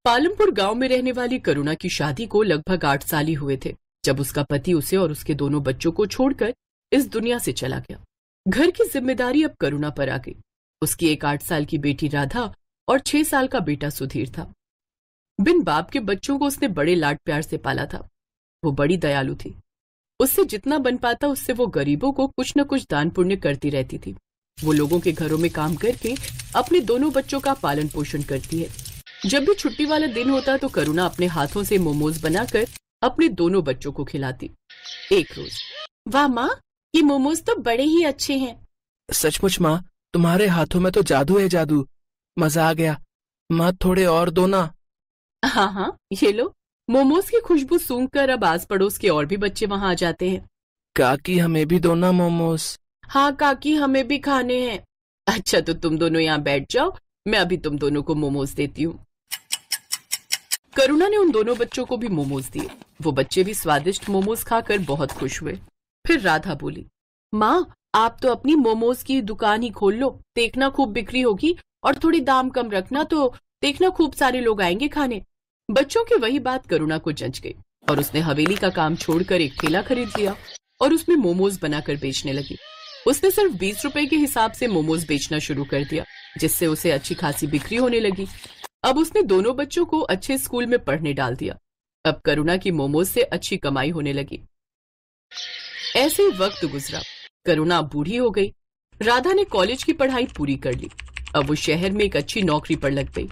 पालमपुर गांव में रहने वाली करुणा की शादी को लगभग 8 साल ही हुए थे जब उसका पति उसे और उसके दोनों बच्चों को छोड़कर इस दुनिया से चला गया। घर की जिम्मेदारी अब करुणा पर आ गई। उसकी एक 8 साल की बेटी राधा और 6 साल का बेटा सुधीर था। बिन बाप के बच्चों को उसने बड़े लाड प्यार से पाला था। वो बड़ी दयालु थी। उससे जितना बन पाता उससे वो गरीबों को कुछ न कुछ दान पुण्य करती रहती थी। वो लोगों के घरों में काम करके अपने दोनों बच्चों का पालन पोषण करती है। जब भी छुट्टी वाला दिन होता तो करुणा अपने हाथों से मोमोज बनाकर अपने दोनों बच्चों को खिलाती। एक रोज, वाह माँ, ये मोमोज तो बड़े ही अच्छे हैं। सचमुच माँ, तुम्हारे हाथों में तो जादू है, जादू। मजा आ गया। माँ, थोड़े और दो ना। हाँ हाँ, ये लो। मोमोज की खुशबू सूंघकर अब आस पड़ोस के और भी बच्चे वहां आ जाते हैं। काकी, हमें भी दो ना मोमोज। हाँ काकी, हमें भी खाने हैं। अच्छा तो तुम दोनों यहाँ बैठ जाओ, मैं अभी तुम दोनों को मोमोज देती हूँ। करुणा ने उन दोनों बच्चों को भी मोमोज दिए। वो बच्चे भी स्वादिष्ट मोमोज खाकर बहुत खुश हुए। फिर राधा बोली, माँ, आप तो अपनी मोमोज की दुकान ही खोल लो। देखना खूब बिक्री होगी और थोड़ी दाम कम रखना तो देखना खूब सारे लोग आएंगे खाने। बच्चों की वही बात करुणा को जंच गई और उसने हवेली का काम छोड़कर एक ठेला खरीद लिया और उसमें मोमोज बनाकर बेचने लगी। उसने सिर्फ 20 रुपए के हिसाब से मोमोज बेचना शुरू कर दिया, जिससे उसे अच्छी खासी बिक्री होने लगी। अब उसने दोनों बच्चों को अच्छे स्कूल में पढ़ने डाल दिया। अब करुणा की मोमोज से अच्छी कमाई होने लगी। ऐसे ही वक्त गुजरा। करुणा बूढ़ी हो गई। राधा ने कॉलेज की पढ़ाई पूरी कर ली। अब वो शहर में एक अच्छी नौकरी पर लग गई।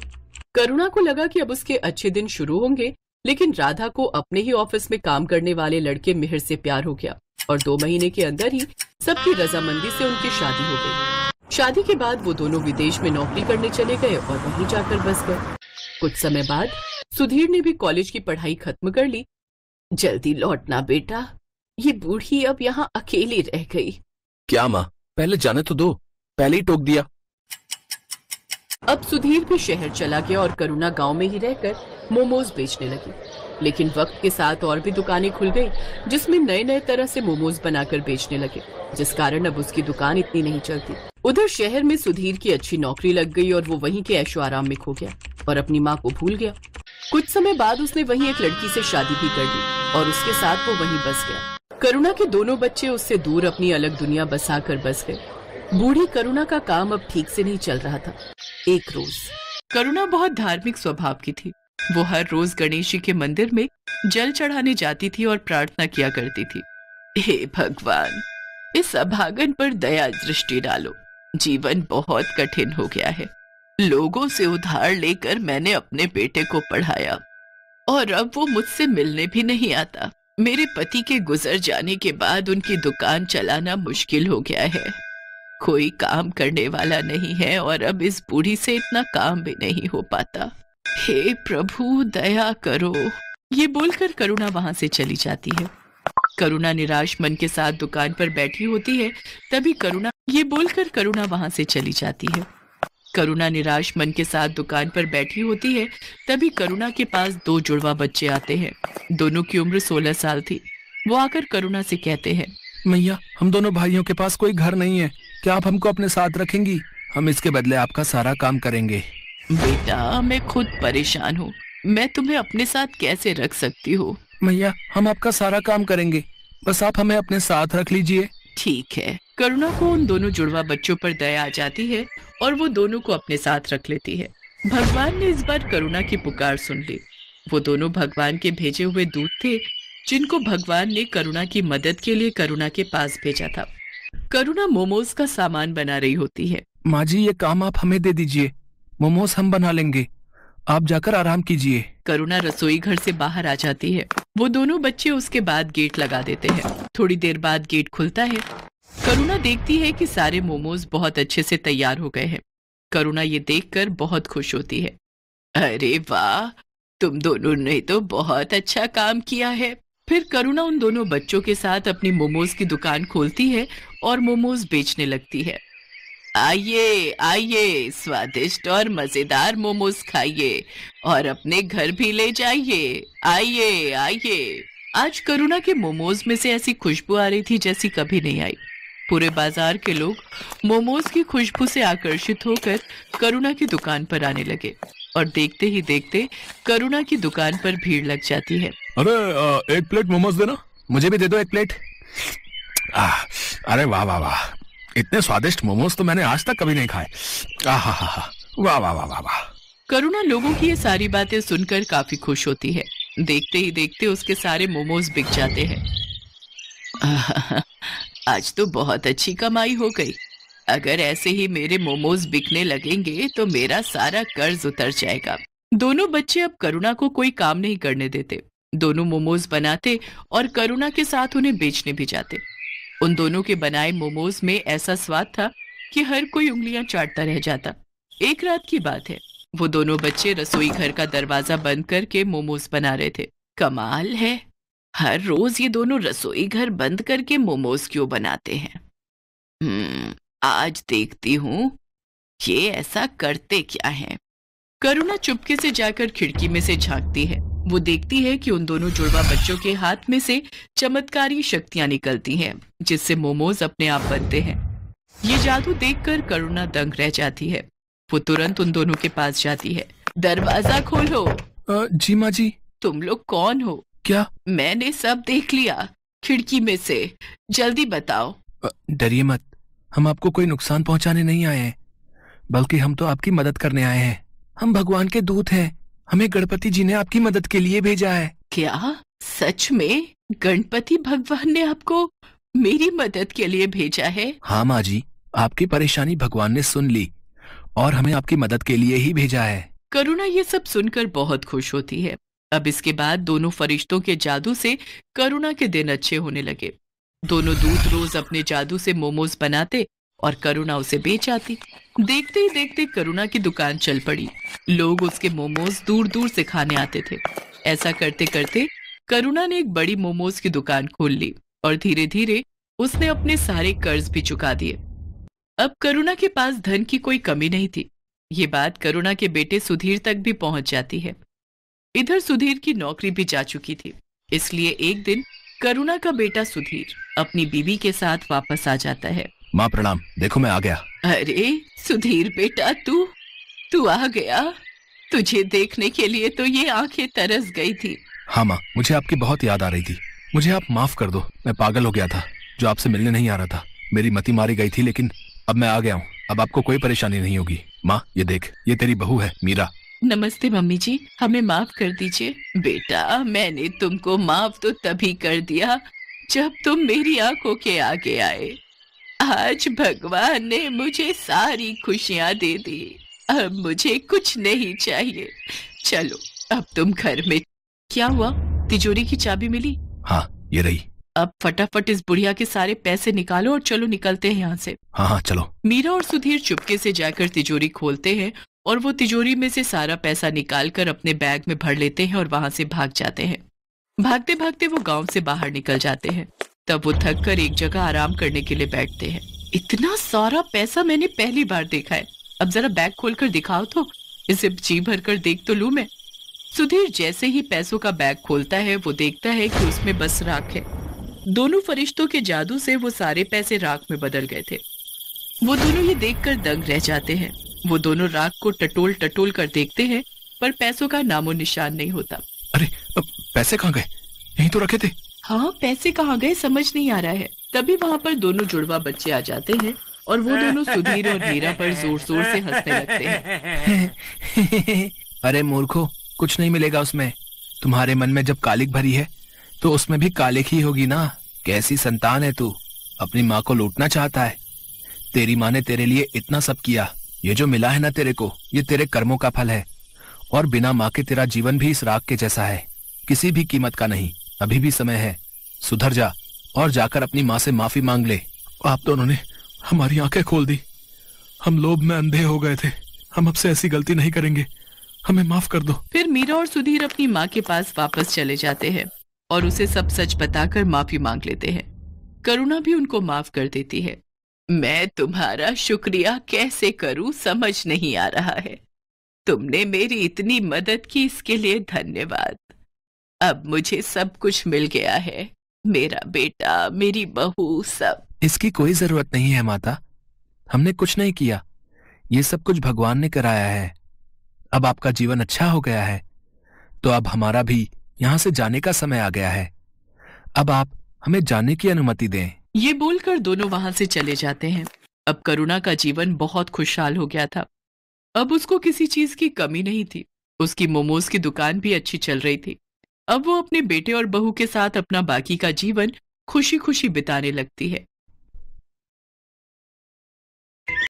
करुणा को लगा कि अब उसके अच्छे दिन शुरू होंगे, लेकिन राधा को अपने ही ऑफिस में काम करने वाले लड़के मिहिर से प्यार हो गया और 2 महीने के अंदर ही सबकी रजामंदी से उनकी शादी हो गई। शादी के बाद वो दोनों विदेश में नौकरी करने चले गए और वहीं जाकर बस गए। कुछ समय बाद सुधीर ने भी कॉलेज की पढ़ाई खत्म कर ली। जल्दी लौटना बेटा, ये बूढ़ी अब यहाँ अकेली रह गई। क्या माँ, पहले जाने तो दो, पहले ही टोक दिया। अब सुधीर भी शहर चला गया और करुणा गांव में ही रहकर मोमोज बेचने लगी। लेकिन वक्त के साथ और भी दुकानें खुल गई जिसमें नए नए तरह से मोमोज बनाकर बेचने लगे, जिस कारण अब उसकी दुकान इतनी नहीं चलती। उधर शहर में सुधीर की अच्छी नौकरी लग गई और वो वहीं के ऐशो आराम में खो गया और अपनी माँ को भूल गया। कुछ समय बाद उसने वहीं एक लड़की से शादी भी कर ली और उसके साथ वो वहीं बस गया। करुणा के दोनों बच्चे उससे दूर अपनी अलग दुनिया बसा कर बस गए। बूढ़ी करुणा का काम अब ठीक से नहीं चल रहा था। एक रोज, करुणा बहुत धार्मिक स्वभाव की थी। वो हर रोज गणेश जी के मंदिर में जल चढ़ाने जाती थी और प्रार्थना किया करती थी, हे भगवान, इस अभागन पर दया दृष्टि डालो। जीवन बहुत कठिन हो गया है। लोगों से उधार लेकर मैंने अपने बेटे को पढ़ाया और अब वो मुझसे मिलने भी नहीं आता। मेरे पति के गुजर जाने के बाद उनकी दुकान चलाना मुश्किल हो गया है। कोई काम करने वाला नहीं है और अब इस बूढ़ी से इतना काम भी नहीं हो पाता। हे प्रभु, दया करो। ये बोलकर करुणा वहां से चली जाती है। करुणा निराश मन के साथ दुकान पर बैठी होती है। तभी करुणा वहां से चली जाती है। करुणा निराश मन के साथ दुकान पर बैठी होती है। तभी करुणा के पास 2 जुड़वा बच्चे आते हैं। दोनों की उम्र 16 साल थी। वो आकर करुणा से कहते हैं, मैया, हम दोनों भाइयों के पास कोई घर नहीं है। क्या आप हमको अपने साथ रखेंगी? हम इसके बदले आपका सारा काम करेंगे। बेटा, मैं खुद परेशान हूँ। मैं तुम्हें अपने साथ कैसे रख सकती हूँ? मैया, हम आपका सारा काम करेंगे, बस आप हमें अपने साथ रख लीजिए। ठीक है। करुणा को उन दोनों जुड़वा बच्चों पर दया आ जाती है और वो दोनों को अपने साथ रख लेती है। भगवान ने इस बार करुणा की पुकार सुन ली। वो दोनों भगवान के भेजे हुए दूत थे, जिनको भगवान ने करुणा की मदद के लिए करुणा के पास भेजा था। करुणा मोमोज का सामान बना रही होती है। माँ जी, ये काम आप हमें दे दीजिए, मोमोज हम बना लेंगे, आप जाकर आराम कीजिए। करुणा रसोई घर से बाहर आ जाती है। वो दोनों बच्चे उसके बाद गेट लगा देते हैं। थोड़ी देर बाद गेट खुलता है। करुणा देखती है कि सारे मोमोज बहुत अच्छे से तैयार हो गए हैं। करुणा ये देखकर बहुत खुश होती है। अरे वाह, तुम दोनों ने तो बहुत अच्छा काम किया है। फिर करुणा उन दोनों बच्चों के साथ अपनी मोमोज की दुकान खोलती है और मोमोज बेचने लगती है। आइए आइए, स्वादिष्ट और मजेदार मोमोज खाइए और अपने घर भी ले जाइए। आइए आइए। आज करुणा के मोमोज में से ऐसी खुशबू आ रही थी जैसी कभी नहीं आई। पूरे बाजार के लोग मोमोज की खुशबू से आकर्षित होकर करुणा की दुकान पर आने लगे और देखते ही देखते करुणा की दुकान पर भीड़ लग जाती है। अरे एक प्लेट मोमोज देना, मुझे भी दे दो एक प्लेट। अरे वाह वाह वाह, इतने स्वादिष्ट मोमोज तो मैंने आज तक कभी नहीं खाए। वाह वाह वाह वाह वाह। करुणा लोगों की ये सारी बातें सुनकर काफी खुश होती है। देखते ही देखते उसके सारे मोमोज बिक जाते हैं। आज तो बहुत अच्छी कमाई हो गई। अगर ऐसे ही मेरे मोमोज बिकने लगेंगे तो मेरा सारा कर्ज उतर जाएगा। दोनों बच्चे अब करुणा को कोई काम नहीं करने देते। दोनों मोमोज बनाते और करुणा के साथ उन्हें बेचने भी जाते। उन दोनों के बनाए मोमोज में ऐसा स्वाद था कि हर कोई उंगलियां चाटता रह जाता। एक रात की बात है, वो दोनों बच्चे रसोई घर का दरवाजा बंद करके मोमोज बना रहे थे। कमाल है, हर रोज ये दोनों रसोई घर बंद करके मोमोज क्यों बनाते हैं? आज देखती हूँ ये ऐसा करते क्या है। करुणा चुपके से जाकर खिड़की में से झांकती है। वो देखती है कि उन दोनों जुड़वा बच्चों के हाथ में से चमत्कारी शक्तियां निकलती हैं, जिससे मोमोज अपने आप बनते हैं। ये जादू देखकर करुणा दंग रह जाती है। वो तुरंत उन दोनों के पास जाती है। दरवाजा खोलो। जी माँ जी। तुम लोग कौन हो? क्या? मैंने सब देख लिया खिड़की में से, जल्दी बताओ। डरिए मत, हम आपको कोई नुकसान पहुंचाने नहीं आए हैं, बल्कि हम तो आपकी मदद करने आए हैं। हम भगवान के दूत हैं, हमें गणपति जी ने आपकी मदद के लिए भेजा है। क्या सच में गणपति भगवान ने आपको मेरी मदद के लिए भेजा है? हाँ माँ जी, आपकी परेशानी भगवान ने सुन ली और हमें आपकी मदद के लिए ही भेजा है। करुणा ये सब सुनकर बहुत खुश होती है। अब इसके बाद दोनों फरिश्तों के जादू से करुणा के दिन अच्छे होने लगे। दोनों दूत रोज अपने जादू से मोमोज बनाते और करुणा उसे बेच आती। देखते ही देखते करुणा की दुकान चल पड़ी। लोग उसके मोमोज दूर दूर से खाने आते थे। ऐसा करते करते करुणा ने एक बड़ी मोमोज की दुकान खोल ली और धीरे धीरे उसने अपने सारे कर्ज भी चुका दिए। अब करुणा के पास धन की कोई कमी नहीं थी। ये बात करुणा के बेटे सुधीर तक भी पहुंच जाती है। इधर सुधीर की नौकरी भी जा चुकी थी, इसलिए एक दिन करुणा का बेटा सुधीर अपनी बीवी के साथ वापस आ जाता है। माँ प्रणाम, देखो मैं आ गया। अरे सुधीर बेटा, तू आ गया। तुझे देखने के लिए तो ये आंखें तरस गई थी। हाँ माँ, मुझे आपकी बहुत याद आ रही थी। मुझे आप माफ कर दो, मैं पागल हो गया था जो आपसे मिलने नहीं आ रहा था। मेरी मति मारी गई थी, लेकिन अब मैं आ गया हूँ। अब आपको कोई परेशानी नहीं होगी। माँ ये देख, ये तेरी बहू है मीरा। नमस्ते मम्मी जी, हमें माफ कर दीजिए। बेटा, मैंने तुमको माफ तो तभी कर दिया जब तुम मेरी आंखों के आगे आए। आज भगवान ने मुझे सारी खुशियां दे दी। अब मुझे कुछ नहीं चाहिए। चलो अब तुम घर में। क्या हुआ? तिजोरी की चाबी मिली? हाँ ये रही। अब फटाफट इस बुढ़िया के सारे पैसे निकालो और चलो निकलते हैं यहाँ से। हाँ चलो। मीरा और सुधीर चुपके से जाकर तिजोरी खोलते हैं और वो तिजोरी में से सारा पैसा निकालकर अपने बैग में भर लेते हैं और वहां से भाग जाते हैं। भागते भागते वो गांव से बाहर निकल जाते हैं। तब वो थक कर एक जगह आराम करने के लिए बैठते हैं। इतना सारा पैसा मैंने पहली बार देखा है। अब जरा बैग खोलकर दिखाओ तो, इसे जी भर कर देख तो लूं मैं। सुधीर जैसे ही पैसों का बैग खोलता है वो देखता है कि उसमें बस राख है। दोनों फरिश्तों के जादू से वो सारे पैसे राख में बदल गए थे। वो दोनों ये देखकर दंग रह जाते हैं। वो दोनों राख को टटोल टटोल कर देखते हैं, पर पैसों का नामो निशान नहीं होता। अरे पैसे कहाँ गए? यहीं तो रखे थे। हाँ, पैसे कहाँ गए समझ नहीं आ रहा है। तभी वहाँ पर दोनों जुड़वा बच्चे आ जाते हैं और वो दोनों सुधीर और मीरा पर जोर जोर से हंसने लगते हैं। अरे मूर्खो, कुछ नहीं मिलेगा उसमें। तुम्हारे मन में जब कालिक भरी है तो उसमें भी कालिक ही होगी ना। कैसी संतान है तू, अपनी माँ को लूटना चाहता है। तेरी माँ ने तेरे लिए इतना सब किया, ये जो मिला है ना तेरे को, ये तेरे कर्मों का फल है। और बिना माँ के तेरा जीवन भी इस राख के जैसा है, किसी भी कीमत का नहीं। अभी भी समय है, सुधर जा और जाकर अपनी माँ से माफी मांग ले। आप दोनों ने हमारी आंखें खोल दी। हम लोभ में अंधे हो गए थे। हम अब से ऐसी गलती नहीं करेंगे, हमें माफ कर दो। फिर मीरा और सुधीर अपनी माँ के पास वापस चले जाते हैं और उसे सब सच बताकर माफी मांग लेते हैं। करुणा भी उनको माफ कर देती है। मैं तुम्हारा शुक्रिया कैसे करूं समझ नहीं आ रहा है। तुमने मेरी इतनी मदद की, इसके लिए धन्यवाद। अब मुझे सब कुछ मिल गया है, मेरा बेटा, मेरी बहू, सब। इसकी कोई जरूरत नहीं है माता। हमने कुछ नहीं किया, ये सब कुछ भगवान ने कराया है। अब आपका जीवन अच्छा हो गया है, तो अब हमारा भी यहां से जाने का समय आ गया है। अब आप हमें जाने की अनुमति दें। ये बोलकर दोनों वहां से चले जाते हैं। अब करुणा का जीवन बहुत खुशहाल हो गया था। अब उसको किसी चीज की कमी नहीं थी। उसकी मोमोज की दुकान भी अच्छी चल रही थी। अब वो अपने बेटे और बहू के साथ अपना बाकी का जीवन खुशी खुशी बिताने लगती है।